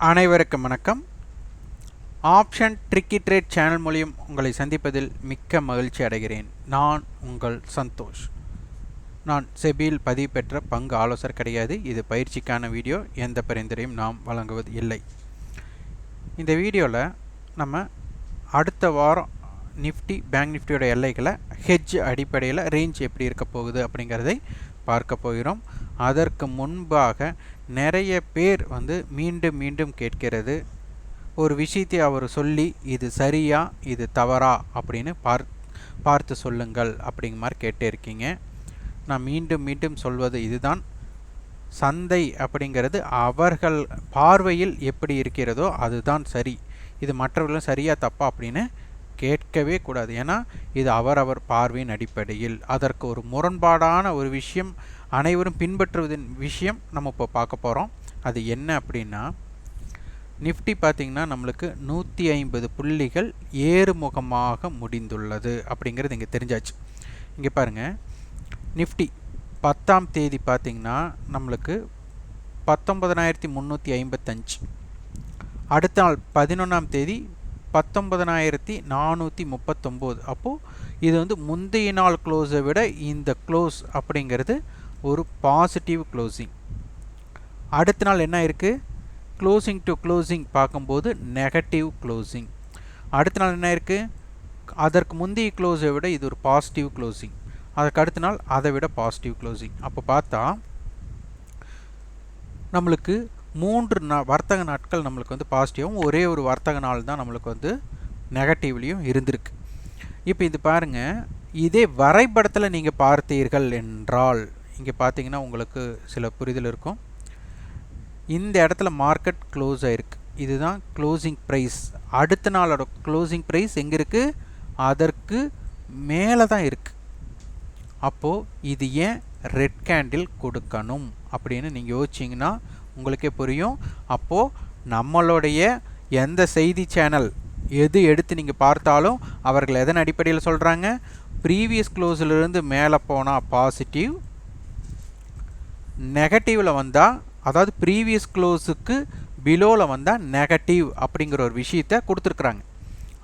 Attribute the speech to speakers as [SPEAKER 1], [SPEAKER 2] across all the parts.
[SPEAKER 1] அனைவருக்கும் வணக்கம். Option tricky trade channel மூலியம் உங்களை சந்திப்பதில் மிக்க மகிழ்ச்சி அடைகிறேன். நான் உங்கள் சந்தோஷ். நான் செபியில் பதிவு பெற்ற பங்கு ஆலோசகர் கிடையாது. இது பயிற்சிக்கான வீடியோ. எந்த பரிந்துரையும் நாம் வழங்குவது இல்லை. இந்த வீடியோவில் நம்ம அடுத்த வாரம் நிஃப்டி பேங்க் நிஃப்டியோட எல்லைகளை ஹெட்ஜ் அடிப்படையில் ரேஞ்ச் எப்படி இருக்க போகுது அப்படிங்கிறதை பார்க்க போகிறோம். அதற்கு முன்பாக நிறைய பேர் மீண்டும் மீண்டும் கேட்கிறது, ஒரு விஷயத்தை அவர் சொல்லி இது சரியா இது தவறா அப்படின்னு பார்த்து சொல்லுங்கள் அப்படிங்கிற மாதிரி கேட்டே இருக்கீங்க. நான் மீண்டும் மீண்டும் சொல்வது இதுதான், சந்தை அப்படிங்கிறது அவர்கள் பார்வையில் எப்படி இருக்கிறதோ அதுதான் சரி. இது மற்றவர்களும் சரியா தப்பா அப்படின்னு கேட்கவே கூடாது. ஏன்னா இது அவரவர் பார்வையின் அடிப்படையில். அதற்கு ஒரு முரண்பாடான ஒரு விஷயம் அனைவரும் பின்பற்றுவதின் விஷயம் நம்ம இப்போ பார்க்க போகிறோம். அது என்ன அப்படின்னா, நிஃப்டி பார்த்திங்கன்னா நம்மளுக்கு 150 புள்ளிகள் ஏறுமுகமாக முடிந்துள்ளது அப்படிங்கிறது இங்கே தெரிஞ்சாச்சு. இங்கே பாருங்கள், நிஃப்டி 10ஆம் தேதி பார்த்திங்கன்னா நம்மளுக்கு 19,355, அடுத்த நாள் 11ஆம் தேதி 19,439. அப்போது இது முந்தைய நாள் க்ளோஸை விட இந்த க்ளோஸ் அப்படிங்கிறது ஒரு பாசிட்டிவ் க்ளோசிங். அடுத்த நாள் என்ன இருக்குது, க்ளோசிங் டு க்ளோசிங் பார்க்கும்போது நெகட்டிவ் க்ளோசிங். அடுத்த நாள் என்ன இருக்குது, அதற்கு முந்தைய க்ளோஸை விட இது ஒரு பாசிட்டிவ் க்ளோசிங். அதற்கு அடுத்த நாள் அதை விட பாசிட்டிவ் க்ளோசிங். அப்போ பார்த்தா நம்மளுக்கு 3 வர்த்தக நாட்கள் நம்மளுக்கு பாசிட்டிவும், ஒரே ஒரு வர்த்தக நாள் தான் நம்மளுக்கு நெகட்டிவ்லேயும் இருந்திருக்கு. இப்போ இது பாருங்கள், இதே வரைபடத்தில் நீங்கள் பார்த்தீர்கள் என்றால் இங்கே பார்த்தீங்கன்னா உங்களுக்கு சில புரிதல் இருக்கும். இந்த இடத்துல மார்க்கெட் க்ளோஸ் ஆகிருக்கு. இதுதான் க்ளோசிங் ப்ரைஸ். அடுத்த நாளோட க்ளோசிங் ப்ரைஸ் எங்கே இருக்குது, அதற்கு மேலே தான் இருக்குது. அப்போது இது ஏன் ரெட் கேண்டில் கொடுக்கணும் அப்படின்னு நீங்கள் யோசிச்சிங்கன்னா உங்களுக்கே புரியும். அப்போது நம்மளுடைய எந்த செய்தி சேனல் எது எடுத்து நீங்கள் பார்த்தாலும் அவர்கள் எதன் அடிப்படையில் சொல்கிறாங்க, ப்ரீவியஸ் க்ளோஸிலிருந்து மேலே போனால் பாசிட்டிவ், நெகட்டிவில் வந்தால், அதாவது ப்ரீவியஸ் க்ளோஸுக்கு பிலோவில் வந்தால் நெகட்டிவ் அப்படிங்கிற ஒரு விஷயத்தை கொடுத்துருக்குறாங்க.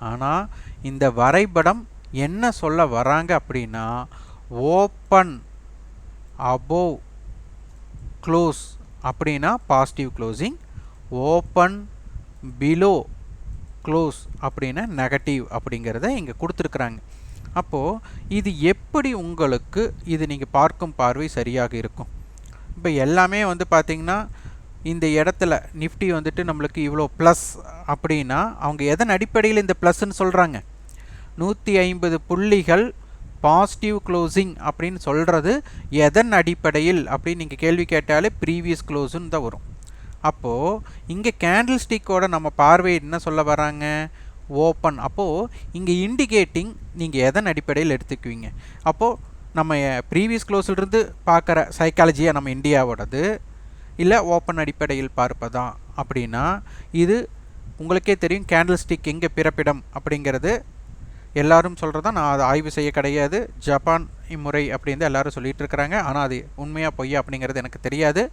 [SPEAKER 1] ஆனால் இந்த வரைபடம் என்ன சொல்ல வராங்க அப்படின்னா, ஓப்பன் அபோவ் க்ளோஸ் அப்படின்னா positive closing, open below close அப்படின்னா நெகட்டிவ் அப்படிங்கிறத இங்கே கொடுத்துருக்குறாங்க. அப்போது இது எப்படி உங்களுக்கு இது நீங்கள் பார்க்கும் பார்வை சரியாக இருக்கும். இப்போ எல்லாமே பார்த்திங்கன்னா இந்த இடத்துல நிஃப்டி நம்மளுக்கு இவ்வளோ ப்ளஸ் அப்படின்னா அவங்க எதன் அடிப்படையில் இந்த ப்ளஸ்ன்னு சொல்கிறாங்க, 150 புள்ளிகள் பாசிட்டிவ் க்ளோசிங் அப்படின்னு சொல்கிறது எதன் அடிப்படையில் அப்படின்னு நீங்கள் கேள்வி கேட்டாலே ப்ரீவியஸ் க்ளோஸுன்னு தான் வரும். அப்போது இங்கே கேண்டில் ஸ்டிக்கோட நம்ம பார்வை என்ன சொல்ல வராங்க, ஓப்பன். அப்போது இங்கே இண்டிகேட்டிங் நீங்கள் எதன் அடிப்படையில் எடுத்துக்குவீங்க. அப்போது நம்ம ப்ரீவியஸ் க்ளோஸிலிருந்து பார்க்குற சைக்காலஜியாக நம்ம இந்தியாவோடது இல்லை ஓப்பன் அடிப்படையில் பார்ப்பதா அப்படின்னா, இது உங்களுக்கே தெரியும். கேண்டில் ஸ்டிக் எங்கே பிறப்பிடம் அப்படிங்கிறது எல்லாரும் சொல்கிறதா, நான் அதை ஆய்வு செய்ய கிடையாது. ஜப்பான் இம்முறை அப்படின்னு எல்லோரும் சொல்லிகிட்டு இருக்கிறாங்க. ஆனால் அது உண்மையாக பொய்யா அப்படிங்கிறது எனக்கு தெரியாது.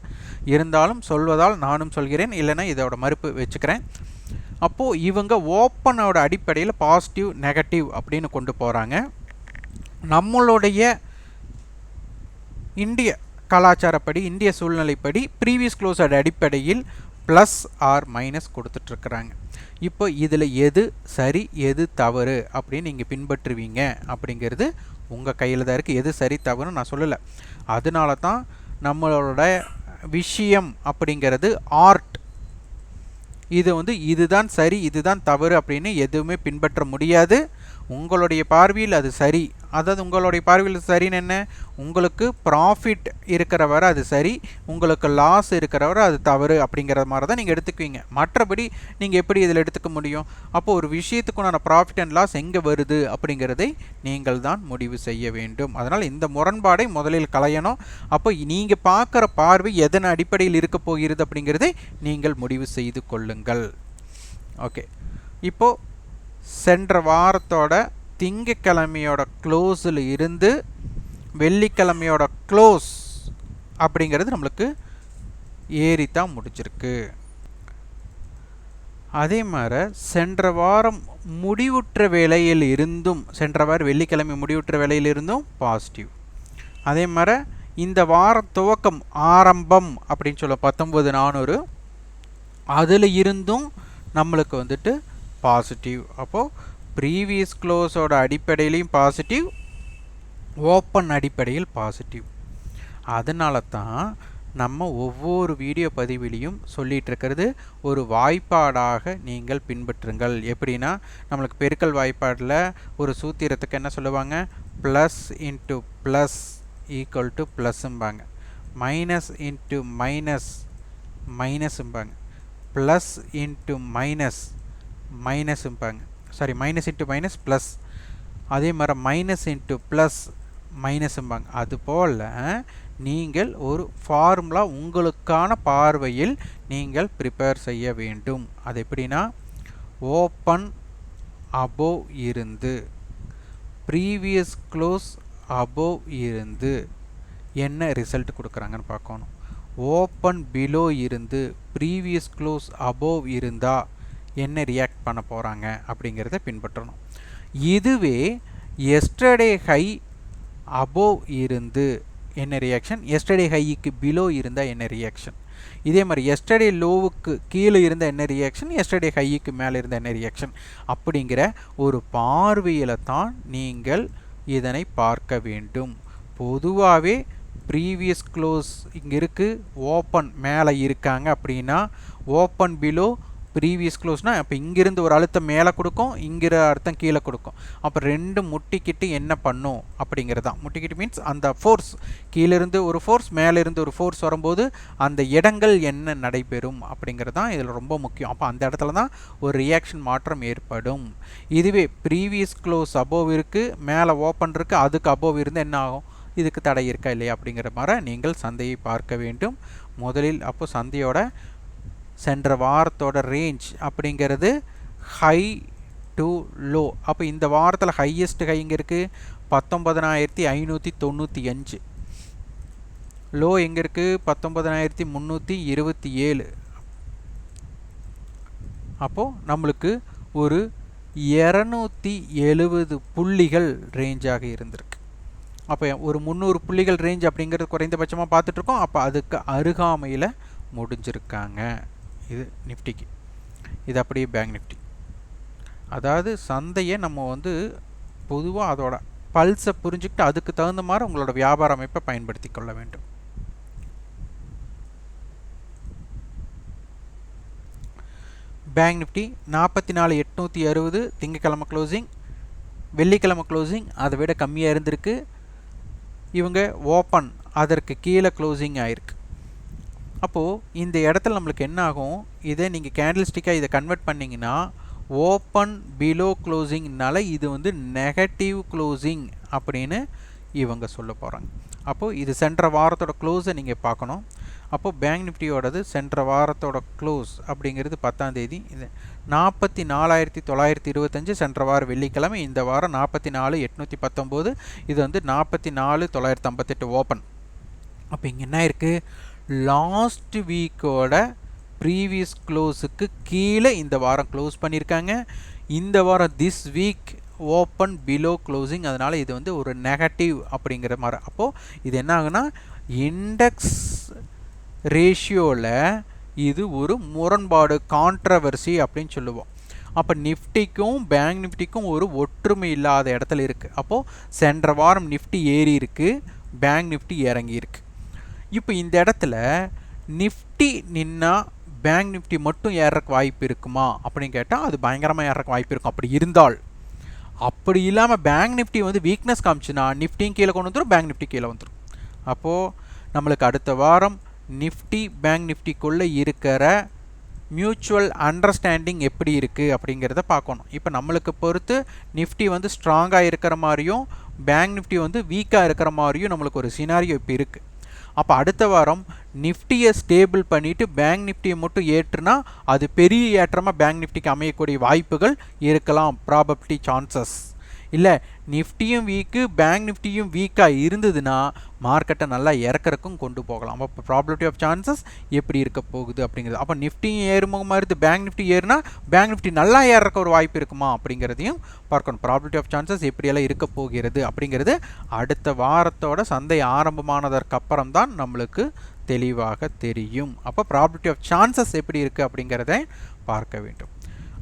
[SPEAKER 1] இருந்தாலும் சொல்வதால் நானும் சொல்கிறேன், இல்லைன்னா இதோட மறுப்பு வச்சுக்கிறேன். அப்போது இவங்க ஓப்பனோட அடிப்படையில் பாசிட்டிவ் நெகட்டிவ் அப்படின்னு கொண்டு போகிறாங்க. நம்மளுடைய இந்திய கலாச்சாரப்படி, இந்திய சூழ்நிலைப்படி ப்ரீவியஸ் க்ளோஸோட அடிப்படையில் ப்ளஸ் ஆர் மைனஸ் கொடுத்துட்ருக்குறாங்க. இப்போ இதில் எது சரி எது தவறு அப்படின்னு நீங்கள் பின்பற்றுவீங்க அப்படிங்கிறது உங்கள் கையில் தான் இருக்குது. எது சரி தவறுன்னு நான் சொல்லலை. அதனால தான் நம்மளோட விஷயம் அப்படிங்கிறது ஆர்ட். இது இதுதான் சரி இதுதான் தவறு அப்படின்னு எதுவுமே பின்பற்ற முடியாது. உங்களுடைய பார்வையில் அது சரி, அதாவது உங்களுடைய பார்வையில் சரின்னு என்ன, உங்களுக்கு ப்ராஃபிட் இருக்கிற வரை அது சரி, உங்களுக்கு லாஸ் இருக்கிற வரை அது தவறு அப்படிங்கிற மாதிரி தான் நீங்கள் எடுத்துக்குவீங்க. மற்றபடி நீங்கள் எப்படி இதில் எடுத்துக்க முடியும். அப்போது ஒரு விஷயத்துக்குண்டான ப்ராஃபிட் அண்ட் லாஸ் எங்கே வருது அப்படிங்கிறதை நீங்கள் தான் முடிவு செய்ய வேண்டும். அதனால் இந்த முரண்பாடை முதலில் களையணும். அப்போ நீங்கள் பார்க்குற பார்வை எதன் அடிப்படையில் இருக்க போகிறது அப்படிங்கிறதை நீங்கள் முடிவு செய்து கொள்ளுங்கள். ஓகே, இப்போது சென்ற வாரத்தோட திங்கக்கிழமையோட க்ளோஸில் இருந்து வெள்ளிக்கிழமையோட க்ளோஸ் அப்படிங்கிறது நம்மளுக்கு ஏறித்தான் முடிச்சிருக்கு. அதே மாதிரி சென்ற வாரம் முடிவுற்ற வேளையில் இருந்தும், சென்ற வாரம் வெள்ளிக்கிழமை முடிவுற்ற வேளையில் இருந்தும் பாசிட்டிவ். அதே மாதிரி இந்த வார துவக்கம் ஆரம்பம் அப்படின்னு சொல்ல 19,400 அதில் இருந்தும் நம்மளுக்கு வந்துட்டு பாசிட்டிவ். அப்போது ப்ரீவியஸ் க்ளோஸோட அடிப்படையிலையும் பாசிட்டிவ், ஓப்பன் அடிப்படையில் பாசிட்டிவ். அதனால தான் நம்ம ஒவ்வொரு வீடியோ பதிவிலையும் சொல்லிகிட்டு இருக்கிறது ஒரு வாய்ப்பாடாக நீங்கள் பின்பற்றுங்கள். எப்படின்னா நம்மளுக்கு பெருக்கல் வாய்ப்பாடில் ஒரு சூத்திரத்துக்கு என்ன சொல்லுவாங்க, plus into plus equal to ப்ளஸ்ஸும்பாங்க, மைனஸ் இன்ட்டு மைனஸ் மைனஸும்பாங்க, ப்ளஸ் இன்ட்டு மைனஸ் மைனஸும்பாங்க, sorry minus into minus plus, அதே மாதிரி மைனஸ் இன்ட்டு ப்ளஸ் மைனஸும்பாங்க. அதுபோல் நீங்கள் ஒரு ஃபார்முலா உங்களுக்கான பார்வையில் நீங்கள் ப்ரிப்பேர் செய்ய வேண்டும். அது எப்படின்னா ஓப்பன் அபோவ் இருந்து, ப்ரீவியஸ் க்ளோஸ் அபோவ் இருந்து என்ன ரிசல்ட் கொடுக்குறாங்கன்னு பார்க்கணும். ஓப்பன் பிலோ இருந்து ப்ரீவியஸ் க்ளோஸ் அபோவ் இருந்தால் என்ன ரியாக்ட் பண்ண போகிறாங்க அப்படிங்கிறத பின்பற்றணும். இதுவே எஸ்டர்டே ஹை அபோவ் இருந்து என்ன ரியாக்ஷன், எஸ்டர்டே ஹைக்கு பிலோ இருந்தால் என்ன ரியாக்ஷன், இதே மாதிரி எஸ்டர்டே லோவுக்கு கீழே இருந்த என்ன ரியாக்ஷன், எஸ்டர்டே ஹைக்கு மேலே இருந்த என்ன ரியாக்ஷன் அப்படிங்கிற ஒரு பார்வையில் தான் நீங்கள் இதனை பார்க்க வேண்டும். பொதுவாகவே ப்ரீவியஸ் க்ளோஸ் இங்கே இருக்குது, ஓப்பன் மேலே இருக்காங்க அப்படின்னா ஓப்பன் பிலோ ப்ரீவியஸ் க்ளோஸ்னால் அப்போ இங்கிருந்து ஒரு அழுத்தம் மேலே கொடுக்கும், இங்கிற அழுத்தம் கீழே கொடுக்கும். அப்போ ரெண்டும் முட்டிக்கிட்டு என்ன பண்ணும் அப்படிங்கிறதான். முட்டிக்கிட்டு மீன்ஸ் அந்த ஃபோர்ஸ் கீழேருந்து ஒரு ஃபோர்ஸ் மேலேருந்து ஒரு ஃபோர்ஸ் வரும்போது அந்த இடங்கள் என்ன நடைபெறும் அப்படிங்கிறதான் இதில் ரொம்ப முக்கியம். அப்போ அந்த இடத்துல தான் ஒரு ரியாக்ஷன் மாற்றம் ஏற்படும். இதுவே ப்ரீவியஸ் க்ளோஸ் அபோவ் இருக்குது, மேலே ஓப்பன் இருக்குது, அதுக்கு அபோவ் இருந்து என்ன ஆகும், இதுக்கு தடை இருக்கா இல்லையா அப்படிங்கிற மாதிரி நீங்கள் சந்தையை பார்க்க வேண்டும். முதலில் அப்போ சந்தையோட சென்ற வாரத்தோட ரேஞ்ச் அப்படிங்கிறது ஹை டு லோ. அப்போ இந்த வாரத்தில் ஹையஸ்ட் ஹை இங்கே இருக்குது 19,595, லோ எங்கே இருக்குது 19,327. அப்போது நம்மளுக்கு ஒரு 270 புள்ளிகள் ரேஞ்சாக இருந்திருக்கு. அப்போ ஒரு 300 புள்ளிகள் ரேஞ்ச் அப்படிங்கிறது குறைந்தபட்சமாக பார்த்துட்ருக்கோம். அப்போ அதுக்கு அருகாமையில் முடிஞ்சிருக்காங்க. இது நிஃப்டிக்கு. இது அப்படியே பேங்க் நிஃப்டி. அதாவது சந்தையை நம்ம வந்து பொதுவாக அதோட பல்ஸை புரிஞ்சுக்கிட்டு அதுக்கு தகுந்த மாதிரி உங்களோட வியாபார அமைப்பை பயன்படுத்தி கொள்ள வேண்டும். பேங்க் நிஃப்டி 44,860 திங்கக்கிழமை க்ளோசிங், வெள்ளிக்கிழமை க்ளோசிங் அதை விட கம்மியாக இருந்திருக்கு. இவங்க ஓப்பன் அதற்கு கீழே க்ளோசிங் ஆயிருக்கு. அப்போது இந்த இடத்துல நம்மளுக்கு என்ன ஆகும், இதை நீங்கள் கேண்டில் ஸ்டிக்காக இதை கன்வெர்ட் பண்ணிங்கன்னா ஓப்பன் பிலோ க்ளோசிங்னால இது வந்து நெகட்டிவ் க்ளோசிங் அப்படின்னு இவங்க சொல்ல போகிறாங்க. அப்போது இது சென்ற வாரத்தோட க்ளோஸை நீங்கள் பார்க்கணும். அப்போது பேங்க் நிஃப்டியோடது சென்ற வாரத்தோட க்ளோஸ் அப்படிங்கிறது 10ஆம் தேதி. இது 44,925 சென்ற வாரம் வெள்ளிக்கிழமை. இந்த வாரம் 44,819, இது வந்து 44,958 ஓப்பன். அப்போ இங்கே என்ன இருக்குது, லாஸ்ட் வீக்கோட ப்ரீவியஸ் க்ளோஸுக்கு கீழே இந்த வாரம் க்ளோஸ் பண்ணியிருக்காங்க. இந்த வாரம் this week open below closing, அதனால் இது வந்து ஒரு நெகட்டிவ் அப்படிங்கிற மாதிரி. அப்போது இது என்ன ஆகுனா இண்டெக்ஸ் ரேஷியோவில் இது ஒரு முரண்பாடு, கான்ட்ரவர்சி அப்படின்னு சொல்லுவோம். அப்போ நிஃப்டிக்கும் பேங்க் நிஃப்டிக்கும் ஒரு ஒற்றுமை இல்லாத இடத்துல இருக்குது. அப்போது சென்ற வாரம் நிஃப்டி ஏறி இருக்குது, பேங்க் நிஃப்டி இறங்கி இருக்குது. இப்போ இந்த இடத்துல நிஃப்டி நின்னா பேங்க் நிஃப்டி மட்டும் ஏறக்கு வாய்ப்பு இருக்குமா அப்படின்னு கேட்டால் அது பயங்கரமாக ஏறக்கு வாய்ப்பு இருக்கும். அப்படி இருந்தால், அப்படி இல்லாமல் பேங்க் நிஃப்டி வந்து வீக்னஸ் காமிச்சுன்னா நிஃப்டியும் கீழே கொண்டு வந்துடும், பேங்க் நிஃப்டி கீழே வந்துடும். அப்போது நம்மளுக்கு அடுத்த வாரம் நிஃப்டி பேங்க் நிஃப்டிக்குள்ளே இருக்கிற மியூச்சுவல் அண்டர்ஸ்டாண்டிங் எப்படி இருக்குது அப்படிங்கிறத பார்க்கணும். இப்போ நம்மளுக்கு பொறுத்து நிஃப்டி வந்து ஸ்ட்ராங்காக இருக்கிற மாதிரியும் பேங்க் நிஃப்டி வந்து வீக்காக இருக்கிற மாதிரியும் நம்மளுக்கு ஒரு சினாரியோ இப்போ இருக்குது. அப்போ அடுத்த வாரம் நிஃப்டியை ஸ்டேபிள் பண்ணிவிட்டு பேங்க் நிஃப்டியை மட்டும் ஏற்றுனா அது பெரிய ஏற்றமாக பேங்க் நிஃப்டிக்கு அமையக்கூடிய வாய்ப்புகள் இருக்கலாம், ப்ராபபிலிட்டி சான்சஸ். இல்லை நிஃப்டியும் வீக்கு பேங்க் நிஃப்டியும் வீக்காக இருந்ததுன்னா மார்க்கெட்டை நல்லா இறக்கறக்கும் கொண்டு போகலாம். அப்போ ப்ராபபிலிட்டி ஆஃப் சான்சஸ் எப்படி இருக்க போகுது அப்படிங்கிறது. அப்போ நிஃப்டியும் ஏறுமுகமாக இருக்குது, பேங்க் நிஃப்டி ஏறுனா பேங்க் நிஃப்டி நல்லா ஏறக்க ஒரு வாய்ப்பு இருக்குமா அப்படிங்கிறதையும் பார்க்கணும். ப்ராபபிலிட்டி ஆஃப் சான்சஸ் எப்படியெல்லாம் இருக்க போகிறது அப்படிங்கிறது அடுத்த வாரத்தோட சந்தை ஆரம்பமானதற்கு அப்புறம் தான் நம்மளுக்கு தெளிவாக தெரியும். அப்போ ப்ராபபிலிட்டி ஆஃப் சான்சஸ் எப்படி இருக்குது அப்படிங்கிறத பார்க்க வேண்டும்.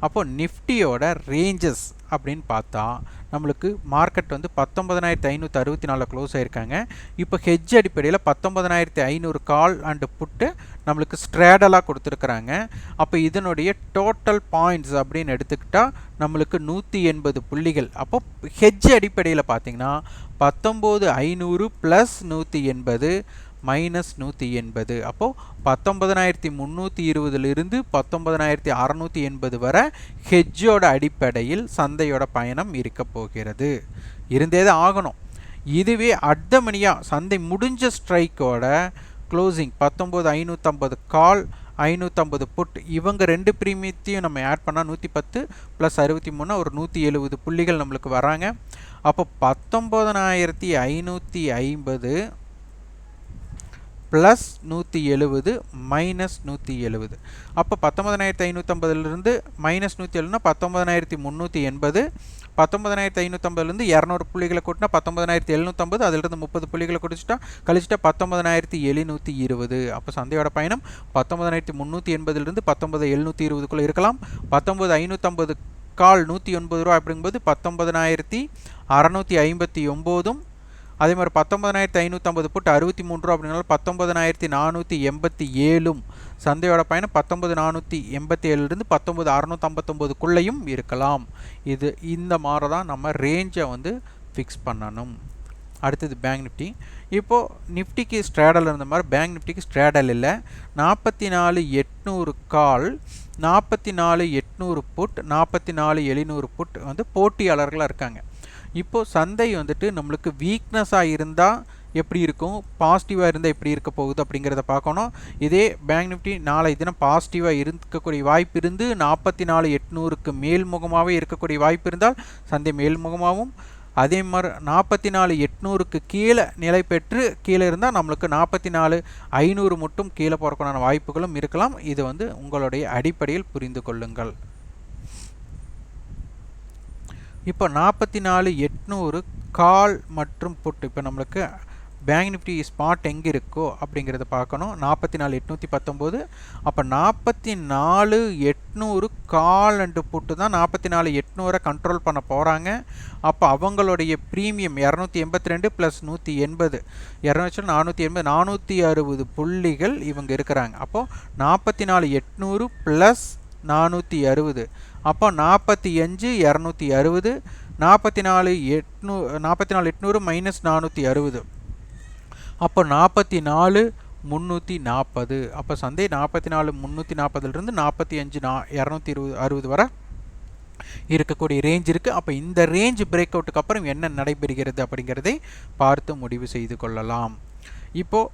[SPEAKER 1] அப்போது நிஃப்டியோட ரேஞ்சஸ் அப்படின்னு பார்த்தா நம்மளுக்கு மார்க்கெட் வந்து 19,564 க்ளோஸ் ஆகிருக்காங்க. இப்போ ஹெட்ஜ் அடிப்படையில் 19,500 கால் அண்டு புட்டு நம்மளுக்கு ஸ்ட்ரேடலாக கொடுத்துருக்குறாங்க. அப்போ இதனுடைய டோட்டல் பாயிண்ட்ஸ் அப்படின்னு எடுத்துக்கிட்டால் நம்மளுக்கு 180 புள்ளிகள். அப்போ ஹெட்ஜ் அடிப்படையில் பார்த்திங்கன்னா 19,500 + 180 மைனஸ் 180. அப்போது 19,320 19,680 வரை ஹெட்ஜோட அடிப்படையில் சந்தையோட பயணம் இருக்க போகிறது. இருந்தே தான் ஆகணும். இதுவே அட்தமணியாக சந்தை முடிஞ்ச ஸ்ட்ரைக்கோட க்ளோசிங் 19,550 கால் 550 புட் இவங்க ரெண்டு ப்ரீமியத்தையும் நம்ம ஆட் பண்ணால் 110 + 63 ஒரு 170 புள்ளிகள் நம்மளுக்கு வராங்க. அப்போ 19,550 + 170 மைனஸ் 170. அப்போ 19,550 மைனஸ் 170னா 19,380. 19,550 200 புள்ளிகளை கூட்டினா 19,750. அதிலிருந்து 30 புள்ளிகளை கழிச்சிட்டா 19,720. அப்போ சந்தையோட பயணம் 19,380 19,720 இருக்கலாம். 19,550 கால் 109 ரூபா அப்படிங்கும்போது 19,659. அதே மாதிரி 19,550 புட்டு 63 ரூபா அப்படின்னால 19,487. சந்தையோட பயணம் 19,487 19,659 இருக்கலாம். இது இந்த மாதிரி தான் நம்ம ரேஞ்சை வந்து ஃபிக்ஸ் பண்ணணும். அடுத்தது பேங்க் நிஃப்டி. இப்போது நிஃப்டிக்கு ஸ்ட்ராடல் இருந்த மாதிரி பேங்க் நிஃப்டிக்கு ஸ்ட்ராடல் இல்லை. 44,800 கால் 44,800 புட் 44,700 புட் வந்து போட்டியாளர்களாக இருக்காங்க. இப்போது சந்தை வந்துட்டு நம்மளுக்கு வீக்னஸாக இருந்தால் எப்படி இருக்கும், பாசிட்டிவாக இருந்தால் எப்படி இருக்க போகுது அப்படிங்கிறத பார்க்கணும். இதே பேங்க் நிஃப்டி நாளை தினம் பாசிட்டிவாக இருக்கக்கூடிய வாய்ப்பு இருந்து 44,800க்கு மேல்முகமாகவே இருக்கக்கூடிய வாய்ப்பு இருந்தால் சந்தை மேல்முகமாகவும், அதே மாதிரி 44,800க்கு கீழே நிலை பெற்று கீழே இருந்தால் நம்மளுக்கு 44,500 மட்டும் கீழே போகிறக்கான வாய்ப்புகளும் இருக்கலாம். இது வந்து உங்களுடைய அடிப்படையில் புரிந்து கொள்ளுங்கள். இப்போ 44,800 கால் மற்றும் புட் இப்போ நம்மளுக்கு பேங்க் நிஃப்டி ஸ்பாட் எங்கே இருக்கோ அப்படிங்கிறத பார்க்கணும். 44,819. அப்போ 44,800 கால் அண்டு புட்டு தான் 44,800 கண்ட்ரோல் பண்ண போகிறாங்க. அப்போ அவங்களுடைய ப்ரீமியம் 282 + 180 480 460 புள்ளிகள் இவங்க இருக்கிறாங்க. அப்போது 44,800 + 460 அப்போ 45 260 44,800 மைனஸ் 460 அப்போ 44,340. அப்போ சந்தை 44,340 45 260 வரை இருக்கக்கூடிய ரேஞ்ச் இருக்குது. அப்போ இந்த ரேஞ்ச் பிரேக் அவுட்டுக்கு அப்புறம் என்ன நடைபெறுகிறது அப்படிங்கிறதை பார்த்து முடிவு செய்து கொள்ளலாம். இப்போது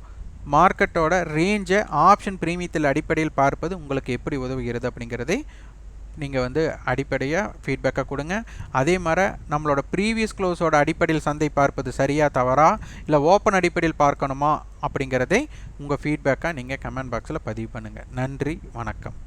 [SPEAKER 1] மார்க்கெட்டோட ரேஞ்சை ஆப்ஷன் பிரீமியத்தில் அடிப்படையில் பார்ப்பது உங்களுக்கு எப்படி உதவுகிறது அப்படிங்கிறதை நீங்கள் வந்து அடிப்படையாக ஃபீட்பேக்காக கொடுங்க. அதே மாதிரி நம்மளோட ப்ரீவியஸ் க்ளோஸோட அடிப்படையில் சந்தை பார்ப்பது சரியா தவறா இல்லை ஓப்பன் அடிப்படையில் பார்க்கணுமா அப்படிங்கிறதை உங்கள் ஃபீட்பேக்காக நீங்கள் கமெண்ட் பாக்ஸில் பதிவு பண்ணுங்கள். நன்றி, வணக்கம்.